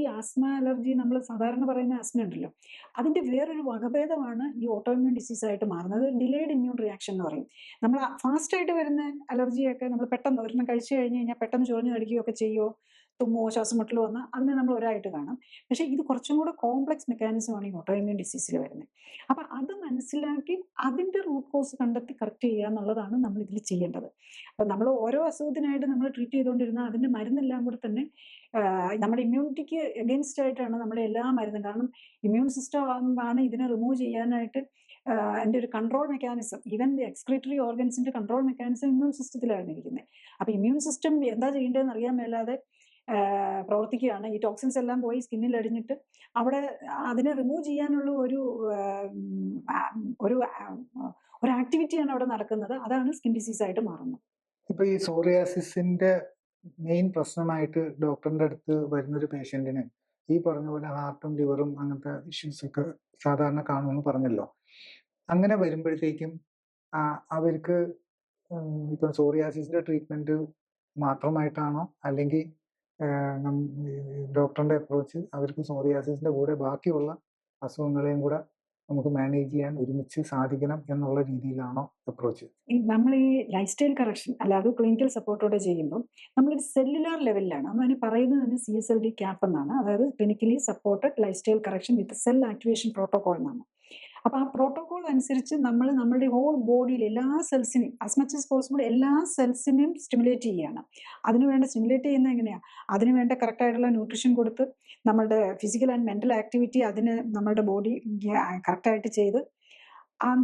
ഈ ആസ്മ അലർജി നമ്മൾ സാധാരണ പറയുന്ന ആസ്മ ഉണ്ടല്ലോ, അതിൻ്റെ വേറൊരു വകഭേദമാണ് ഈ ഓട്ടോഇമ്യൂൺ ഡിസീസായിട്ട് മാറുന്നത്. ഡിലേഡ് ഇമ്മ്യൂൺ റിയാക്ഷൻ എന്ന് പറയും. നമ്മൾ ഫാസ്റ്റായിട്ട് വരുന്ന അലർജിയൊക്കെ നമ്മൾ പെട്ടെന്ന് ഒരെണ്ണം കഴിച്ചു കഴിഞ്ഞ് കഴിഞ്ഞാൽ പെട്ടെന്ന് ചൊറിഞ്ഞ് കടിക്കുകയൊക്കെ ചെയ്യുമോ, തുമ്മോ ശ്വാസം മുട്ടലോ വന്നാൽ അതിനെ നമ്മൾ ഒരായിട്ട് കാണാം. പക്ഷേ ഇത് കുറച്ചും കൂടെ കോംപ്ലക്സ് മെക്കാനിസമാണ് ഈ ഓട്ടോഇമ്യൂൺ ഡിസീസിൽ വരുന്നത്. അപ്പം അത് മനസ്സിലാക്കി അതിൻ്റെ റൂട്ട് കോസ് കണ്ടെത്തി കറക്റ്റ് ചെയ്യുക എന്നുള്ളതാണ് നമ്മൾ ഇതിൽ ചെയ്യേണ്ടത്. അപ്പം നമ്മൾ ഓരോ അസുഖത്തിനായിട്ട് നമ്മൾ ട്രീറ്റ് ചെയ്തുകൊണ്ടിരുന്നാൽ അതിൻ്റെ മരുന്നെല്ലാം കൂടെ തന്നെ നമ്മുടെ ഇമ്മ്യൂണിറ്റിക്ക് എഗെയിൻസ്റ്റ് ആയിട്ടാണ് നമ്മുടെ എല്ലാ മരുന്നും. കാരണം ഇമ്മ്യൂൺ സിസ്റ്റം ആണ് ഇതിനെ റിമൂവ് ചെയ്യാനായിട്ട് എൻ്റെ ഒരു കൺട്രോൾ മെക്കാനിസം, ഈവൻ എക്സ്ക്രീറ്ററി ഓർഗൻസിന്റെ കൺട്രോൾ മെക്കാനിസം ഇമ്മ്യൂൺ സിസ്റ്റത്തിലാണ് ഇരിക്കുന്നത്. അപ്പൊ ഇമ്മ്യൂൺ സിസ്റ്റം എന്താ ചെയ്യേണ്ടതെന്ന് അറിയാൻ മേലാതെ പ്രവർത്തിക്കുകയാണ്. ഈ ടോക്സിൻസ് എല്ലാം പോയി സ്കിന്നിൽ അടിഞ്ഞിട്ട് അവിടെ അതിനെ റിമൂവ് ചെയ്യാനുള്ള ഒരു ഒരു ആക്ടിവിറ്റിയാണ് അവിടെ നടക്കുന്നത്. അതാണ് സ്കിൻ ഡിസീസ് ആയിട്ട് മാറുന്നത്. ഇപ്പൊ ഈ സോറിയാസിന്റെ മെയിൻ പ്രശ്നമായിട്ട് ഡോക്ടറിന്റെ അടുത്ത് വരുന്നൊരു പേഷ്യന്റിന് ഈ പറഞ്ഞ പോലെ ഹാർട്ടും ലിവറും അങ്ങനത്തെ ഇഷ്യൂസ് ഒക്കെ സാധാരണ കാണുമെന്ന് പറഞ്ഞല്ലോ. അങ്ങനെ വരുമ്പോഴത്തേക്കും അവർക്ക് ഇപ്പൊ സോറിയാസിന്റെ ട്രീറ്റ്മെന്റ് മാത്രമായിട്ടാണോ, അല്ലെങ്കിൽ ഡോക്ടറിന്റെ അപ്രോച്ച് അവർക്ക് സോറിയാസിന്റെ കൂടെ ബാക്കിയുള്ള അസുഖങ്ങളെയും കൂടെ നമുക്ക് മാനേജ് ചെയ്യാൻ ഒരുമിച്ച് സാധിക്കണം എന്നുള്ള രീതിയിലാണോ അപ്രോച്ച്? നമ്മൾ ഈ ലൈഫ് സ്റ്റൈൽ കറക്ഷൻ അല്ലാതെ ക്ലിനിക്കൽ സപ്പോർട്ടോടെ ചെയ്യുമ്പോൾ നമ്മളൊരു സെല്ലുലാർ ലെവലിലാണ്. അതിന് പറയുന്നത് തന്നെ CSLD ക്യാപ്പ് എന്നാണ്. അതായത് clinically supported lifestyle correction with cell activation protocol എന്നാണ്. അപ്പൊ ആ പ്രോട്ടോകോൾ അനുസരിച്ച് നമ്മൾ നമ്മുടെ ഹോൾ ബോഡിയിൽ എല്ലാ സെൽസിനെയും ആസ് മച്ച് ആസ് പോസിബിൾ എല്ലാ സെൽസിനെയും സ്റ്റിമുലേറ്റ് ചെയ്യുകയാണ്. അതിനുവേണ്ട സ്റ്റിമുലേറ്റ് ചെയ്യുന്നത് എങ്ങനെയാണ്? അതിനുവേണ്ട കറക്റ്റായിട്ടുള്ള ന്യൂട്രീഷൻ കൊടുത്ത് നമ്മളുടെ ഫിസിക്കൽ ആൻഡ് മെന്റൽ ആക്ടിവിറ്റി അതിന് നമ്മളുടെ ബോഡി കറക്റ്റായിട്ട് ചെയ്ത്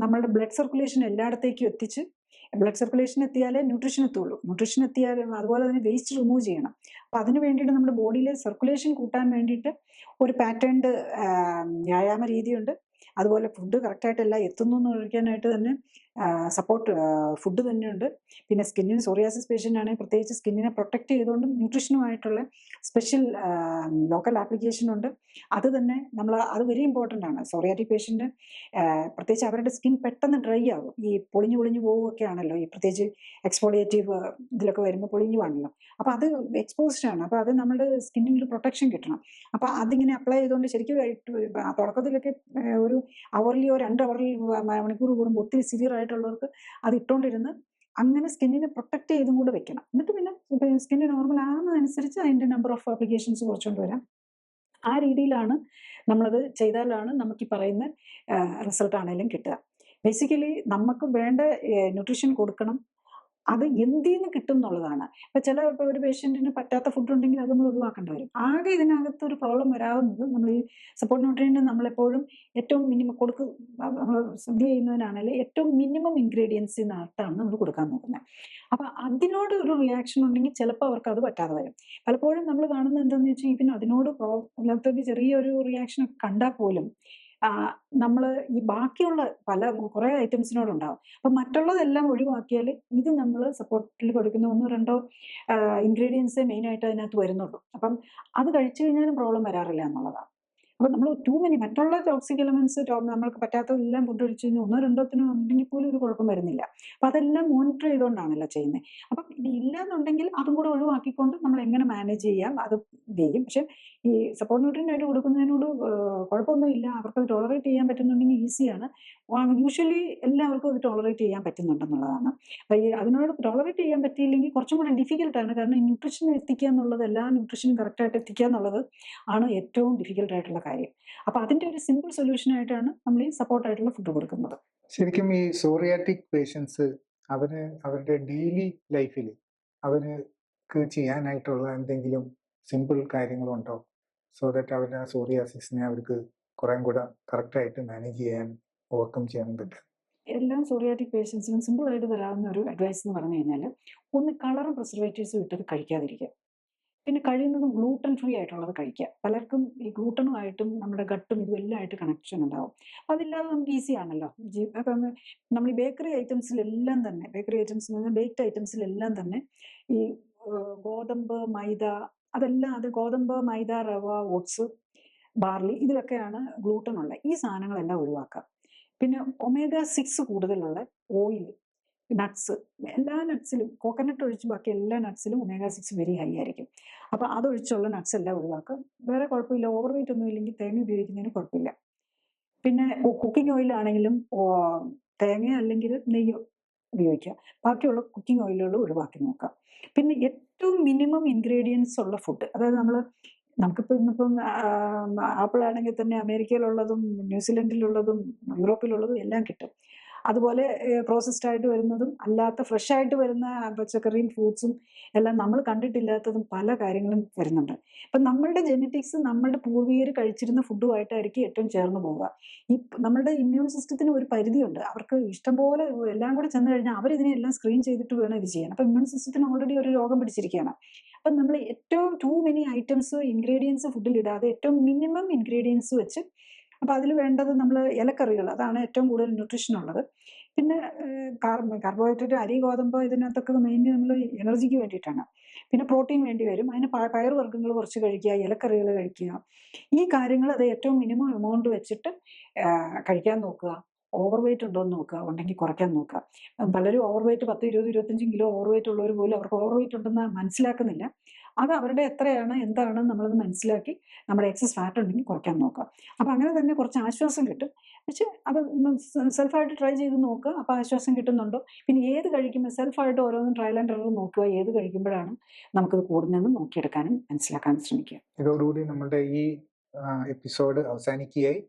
നമ്മളുടെ ബ്ലഡ് സർക്കുലേഷൻ എല്ലായിടത്തേക്കും എത്തിച്ച്, ബ്ലഡ് സർക്കുലേഷൻ എത്തിയാലേ ന്യൂട്രീഷൻ എത്തുള്ളൂ. ന്യൂട്രീഷൻ എത്തിയാൽ അതുപോലെ തന്നെ വേസ്റ്റ് റിമൂവ് ചെയ്യണം. അപ്പം അതിന് വേണ്ടിയിട്ട് നമ്മുടെ ബോഡിയിലെ സർക്കുലേഷൻ കൂട്ടാൻ വേണ്ടിയിട്ട് ഒരു പാറ്റേൺഡ് വ്യായാമ രീതിയുണ്ട്. അതുപോലെ ഫുഡ് കറക്റ്റായിട്ട് എല്ലാം എത്തുന്നു എന്ന് കഴിക്കാനായിട്ട് തന്നെ സപ്പോർട്ട് ഫുഡ് തന്നെയുണ്ട്. പിന്നെ സ്കിന്നിന് സോറിയാസിസ് പേഷ്യൻ്റ് ആണെങ്കിൽ പ്രത്യേകിച്ച് സ്കിന്നിനെ പ്രൊട്ടക്റ്റ് ചെയ്തുകൊണ്ടും ന്യൂട്രീഷനുമായിട്ടുള്ള സ്പെഷ്യൽ ലോക്കൽ ആപ്ലിക്കേഷൻ ഉണ്ട്. അത് തന്നെ അത് വെരി ഇമ്പോർട്ടൻ്റ് ആണ്. സോറിയാറ്റിക് പേഷ്യൻ്റ് പ്രത്യേകിച്ച് അവരുടെ സ്കിൻ പെട്ടെന്ന് ഡ്രൈ ആകും. ഈ പൊളിഞ്ഞു പോവുകയൊക്കെ ആണല്ലോ, ഈ പ്രത്യേകിച്ച് എക്സ്ഫോളിയേറ്റീവ് ഇതിലൊക്കെ വരുമ്പോൾ പൊളിഞ്ഞു ആണല്ലോ. അപ്പോൾ അത് എക്സ്പോസ്ഡ് ആണ്. അപ്പോൾ അത് നമ്മുടെ സ്കിന്നിന് ഒരു പ്രൊട്ടക്ഷൻ കിട്ടണം. അപ്പോൾ അതിങ്ങനെ അപ്ലൈ ചെയ്തുകൊണ്ട് ശരിക്കും തുടക്കത്തിലൊക്കെ ഒരു അവറിലോ 2 അവറിൽ മണിക്കൂർ കൂടുമ്പോൾ ഒത്തിരി സിവിയർ ആയിട്ടുള്ളവർക്ക് അത് ഇട്ടുകൊണ്ടിരുന്ന് അങ്ങനെ സ്കിന്നിനെ പ്രൊട്ടക്ട് ചെയ്തും കൂടെ വെക്കണം. എന്നിട്ട് പിന്നെ സ്കിന്ന് നോർമൽ ആകുന്നതനുസരിച്ച് അതിൻ്റെ നമ്പർ ഓഫ് ആപ്ലിക്കേഷൻസ് കുറച്ചുകൊണ്ട് വരാം. ആ രീതിയിലാണ് നമ്മളത് ചെയ്താലാണ് നമുക്ക് ഈ പറയുന്ന റിസൾട്ട് ആണെങ്കിലും കിട്ടുക. ബേസിക്കലി നമുക്ക് വേണ്ട ന്യൂട്രീഷൻ കൊടുക്കണം. അത് എന്തിൽ നിന്ന് കിട്ടും എന്നുള്ളതാണ്. ഇപ്പൊ ഒരു പേഷ്യന്റിന് പറ്റാത്ത ഫുഡ് ഉണ്ടെങ്കിൽ അത് നമ്മൾ ഒഴിവാക്കേണ്ടി വരും. ആകെ ഇതിനകത്ത് ഒരു പ്രോബ്ലം വരാവുന്നത് നമ്മൾ ഈ സപ്പോർട്ട് ന്യൂട്രിയന്റ് നമ്മളെപ്പോഴും ഏറ്റവും മിനിമം നമ്മൾ സദ്യ ചെയ്യുന്നതിനാണെങ്കിൽ ഏറ്റവും മിനിമം ഇൻഗ്രീഡിയൻസിനകത്താണ് നമ്മൾ കൊടുക്കാൻ നോക്കുന്നത്. അപ്പൊ അതിനോട് ഒരു റിയാക്ഷൻ ഉണ്ടെങ്കിൽ ചിലപ്പോൾ അവർക്ക് അത് പറ്റാതെ വരും. പലപ്പോഴും നമ്മൾ കാണുന്നത് എന്താണെന്ന് വെച്ചാൽ പിന്നെ അതിനോട് ചെറിയൊരു റിയാക്ഷൻ കണ്ടാൽ പോലും നമ്മൾ ഈ ബാക്കിയുള്ള കുറേ ഐറ്റംസിനോടുണ്ടാവും. അപ്പം മറ്റുള്ളതെല്ലാം ഒഴിവാക്കിയാൽ ഇത് നമ്മൾ സപ്പോർട്ടിൽ കൊടുക്കുന്ന 1-2 ഇൻഗ്രീഡിയൻസേ മെയിനായിട്ട് അതിനകത്ത് വരുന്നുള്ളൂ. അപ്പം അത് കഴിച്ചു കഴിഞ്ഞാലും പ്രോബ്ലം വരാറില്ല എന്നുള്ളതാണ്. അപ്പം നമ്മൾ മറ്റുള്ള ടോക്സിക് എലമെന്റ്സ് നമ്മൾക്ക് പറ്റാത്തതെല്ലാം ഫുഡ് കഴിച്ചു കഴിഞ്ഞാൽ 1-2 ഉണ്ടെങ്കിൽ പോലും ഒരു കുഴപ്പം വരുന്നില്ല. അപ്പം അതെല്ലാം മോണിറ്റർ ചെയ്തുകൊണ്ടാണല്ലോ ചെയ്യുന്നത്. അപ്പം ഇത് ഇല്ലാന്നുണ്ടെങ്കിൽ അതും കൂടെ ഒഴിവാക്കിക്കൊണ്ട് നമ്മൾ എങ്ങനെ മാനേജ് ചെയ്യാം അത് ചെയ്യും. പക്ഷെ ഈ സപ്പോർട്ട് ന്യൂട്രിയൻ്റ് ആയിട്ട് കൊടുക്കുന്നതിനോട് കുഴപ്പമൊന്നുമില്ല. അവർക്ക് ടോളറേറ്റ് ചെയ്യാൻ പറ്റുന്നുണ്ടെങ്കിൽ ഈസിയാണ്. യൂഷ്വലി എല്ലാവർക്കും അത് ടോളറേറ്റ് ചെയ്യാൻ പറ്റുന്നുണ്ടെന്നുള്ളതാണ്. അപ്പം അതിനോട് ടോളറേറ്റ് ചെയ്യാൻ പറ്റിയില്ലെങ്കിൽ കുറച്ചും കൂടെ ഡിഫിക്കൽട്ടാണ്. കാരണം ഈ ന്യൂട്രീഷൻ എത്തിക്കുക എന്നുള്ളത്, എല്ലാ ന്യൂട്രീഷനും കറക്റ്റായിട്ട് എത്തിക്കുക എന്നുള്ളത് ആണ് ഏറ്റവും ഡിഫിക്കൽട്ടായിട്ടുള്ള കാര്യം. അപ്പം അതിൻ്റെ ഒരു സിമ്പിൾ സൊല്യൂഷൻ ആയിട്ടാണ് നമ്മൾ ഈ സപ്പോർട്ടായിട്ടുള്ള ഫുഡ് കൊടുക്കുന്നത്. ശരിക്കും ഈ സോറിയാറ്റിക് പേഷ്യൻസ് അവരുടെ ഡെയിലി ലൈഫിൽ അവർക്ക് ചെയ്യാനായിട്ടുള്ള എന്തെങ്കിലും സിമ്പിൾ കാര്യങ്ങളുണ്ടോ? സോ ദാറ്റ് അവരുടെ സോറിയാസിസിനെ അവർക്ക് കുറേ കൂടെ കറക്റ്റായിട്ട് മാനേജ് ചെയ്യാൻ, ഓവർകം ചെയ്യാൻ പറ്റും. എല്ലാ സോറിയാറ്റിക് പേഷ്യൻസിനും സിമ്പിളായിട്ട് തരാവുന്ന ഒരു അഡ്വൈസ് എന്ന് പറഞ്ഞു കഴിഞ്ഞാൽ, ഒന്ന് കളറും പ്രിസർവേറ്റീവ്സും ഇട്ടത് കഴിക്കാതിരിക്കുക. പിന്നെ കഴിയുന്നതും ഗ്ലൂട്ടൻ ഫ്രീ ആയിട്ടുള്ളത് കഴിക്കുക. പലർക്കും ഈ ഗ്ലൂട്ടനുമായിട്ടും നമ്മുടെ ഗട്ടും ഇതും ആയിട്ട് കണക്ഷൻ ഉണ്ടാവും. അപ്പം അതില്ലാതെ നമുക്ക് ഈസി ആണല്ലോ. അപ്പം നമ്മൾ ഈ ബേക്കറി ഐറ്റംസിലെല്ലാം തന്നെ ബേക്ക്ഡ് ഐറ്റംസിലെല്ലാം തന്നെ ഈ ഗോതമ്പ്, മൈദ, ഗോതമ്പ്, മൈദ, റവ, ഓട്സ്, ബാർലി, ഇതിലൊക്കെയാണ് ഗ്ലൂട്ടൻ ഉള്ളത്. ഈ സാധനങ്ങളെല്ലാം ഒഴിവാക്കുക. പിന്നെ omega-6 കൂടുതലുള്ള ഓയിൽ, നട്ട്സ്, എല്ലാ നട്ട്സിലും കോക്കനട്ട് ഒഴിച്ച് ബാക്കി എല്ലാ നട്ട്സിലും omega-6 വെരി ഹൈ ആയിരിക്കും. അപ്പോൾ അതൊഴിച്ചുള്ള നട്ട്സ് എല്ലാം ഒഴിവാക്കുക. വേറെ കുഴപ്പമില്ല. ഓവർ വെയിറ്റ് ഒന്നും ഇല്ലെങ്കിൽ തേങ്ങ ഉപയോഗിക്കുന്നതിന് കുഴപ്പമില്ല. പിന്നെ കുക്കിംഗ് ഓയിലാണെങ്കിലും തേങ്ങ അല്ലെങ്കിൽ നെയ്യ് ഉപയോഗിക്കുക. ബാക്കിയുള്ള കുക്കിംഗ് ഓയിലുകൾ ഒഴിവാക്കി നോക്കുക. പിന്നെ ഏറ്റവും മിനിമം ഇൻഗ്രീഡിയൻസ് ഉള്ള ഫുഡ്, അതായത് നമുക്കിപ്പോൾ ഇന്നിപ്പം ആപ്പിൾ ആണെങ്കിൽ തന്നെ അമേരിക്കയിലുള്ളതും ന്യൂസിലൻഡിലുള്ളതും യൂറോപ്പിലുള്ളതും എല്ലാം കിട്ടും. അതുപോലെ പ്രോസസ്ഡ് ആയിട്ട് വരുന്നതും അല്ലാത്ത ഫ്രഷ് ആയിട്ട് വരുന്ന പച്ചക്കറിയും ഫ്രൂട്ട്സും എല്ലാം നമ്മൾ കണ്ടിട്ടില്ലാത്തതും പല കാര്യങ്ങളും വരുന്നുണ്ട്. അപ്പം നമ്മളുടെ ജെനറ്റിക്സ് നമ്മളുടെ പൂർവികർ കഴിച്ചിരുന്ന ഫുഡുമായിട്ടായിരിക്കും ഏറ്റവും ചേർന്ന് പോവുക. ഈ നമ്മളുടെ ഇമ്മ്യൂൺ സിസ്റ്റത്തിന് ഒരു പരിധിയുണ്ട്. അവർക്ക് ഇഷ്ടംപോലെ എല്ലാം കൂടെ ചെന്ന് കഴിഞ്ഞാൽ അവരിതിനെല്ലാം സ്ക്രീൻ ചെയ്തിട്ട് വേണം ഇത് ചെയ്യാൻ. അപ്പം ഇമ്മ്യൂൺ സിസ്റ്റത്തിന് ഓൾറെഡി ഒരു രോഗം പിടിച്ചിരിക്കുകയാണ്. അപ്പം നമ്മൾ ഏറ്റവും ടു മെനി ഐറ്റംസ് ഇൻഗ്രീഡിയൻസ് ഫുഡിൽ ഇടാതെ ഏറ്റവും മിനിമം ഇൻഗ്രീഡിയൻസ് വെച്ച്, അപ്പം അതിൽ വേണ്ടത് നമ്മൾ ഇലക്കറികൾ, അതാണ് ഏറ്റവും കൂടുതൽ ന്യൂട്രീഷൻ ഉള്ളത്. പിന്നെ കാർബോഹൈഡ്രേറ്റ്, അരി, ഗോതമ്പ്, ഇതിനകത്തൊക്കെ മെയിൻലി നമ്മൾ എനർജിക്ക് വേണ്ടിയിട്ടാണ്. പിന്നെ പ്രോട്ടീൻ വേണ്ടി വരും. അതിന് പയറുവർഗ്ഗങ്ങൾ കുറച്ച് കഴിക്കുക, ഇലക്കറികൾ കഴിക്കുക. ഈ കാര്യങ്ങൾ അത് ഏറ്റവും മിനിമം എമൗണ്ട് വെച്ചിട്ട് കഴിക്കാൻ നോക്കുക. ഓവർ വെയിറ്റ് ഉണ്ടോ എന്ന് നോക്കുക, ഉണ്ടെങ്കിൽ കുറയ്ക്കാൻ നോക്കുക. പലരും over weight 10, 20, 25 kilo over weight ഉള്ളവർ പോലും അവർക്ക് ഓവർ വെയിറ്റ് ഉണ്ടെന്ന് മനസ്സിലാക്കുന്നില്ല. അത് അവരുടെ എത്രയാണ് എന്താണെന്ന് നമ്മളത് മനസ്സിലാക്കി നമ്മുടെ എക്സസ് ഫാറ്റ് ഉണ്ടെങ്കിൽ കുറയ്ക്കാൻ നോക്കുക. അപ്പം അങ്ങനെ തന്നെ കുറച്ച് ആശ്വാസം കിട്ടും. പക്ഷെ അത് സെൽഫായിട്ട് ട്രൈ ചെയ്ത് നോക്കുക. അപ്പോൾ ആശ്വാസം കിട്ടുന്നുണ്ടോ, പിന്നെ ഏത് കഴിക്കുമ്പോൾ സെൽഫായിട്ട് ഓരോന്നും ട്രയൽ ആൻഡ് എറർ നോക്കുക, ഏത് കഴിക്കുമ്പോഴാണ് നമുക്കത് കൂടുന്നതെന്ന് നോക്കിയെടുക്കാനും മനസ്സിലാക്കാനും ശ്രമിക്കുക. ഇതോടുകൂടി നമ്മുടെ ഈ എപ്പിസോഡ് അവസാനിക്കുകയായി.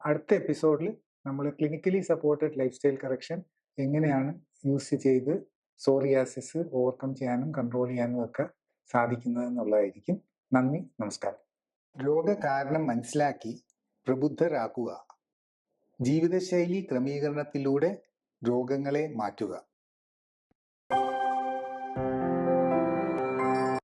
അടുത്ത എപ്പിസോഡിൽ നമ്മൾ clinically supported lifestyle correction എങ്ങനെയാണ് യൂസ് ചെയ്ത് സോറിയാസിസ് ഓവർകം ചെയ്യാനും കൺട്രോൾ ചെയ്യാനും ഒക്കെ സാധിക്കുന്നതെന്നുള്ളതായിരിക്കും. നന്ദി, നമസ്കാരം. രോഗകാരണം മനസ്സിലാക്കി പ്രബുദ്ധരാക്കുക. ജീവിതശൈലി ക്രമീകരണത്തിലൂടെ രോഗങ്ങളെ മാറ്റുക.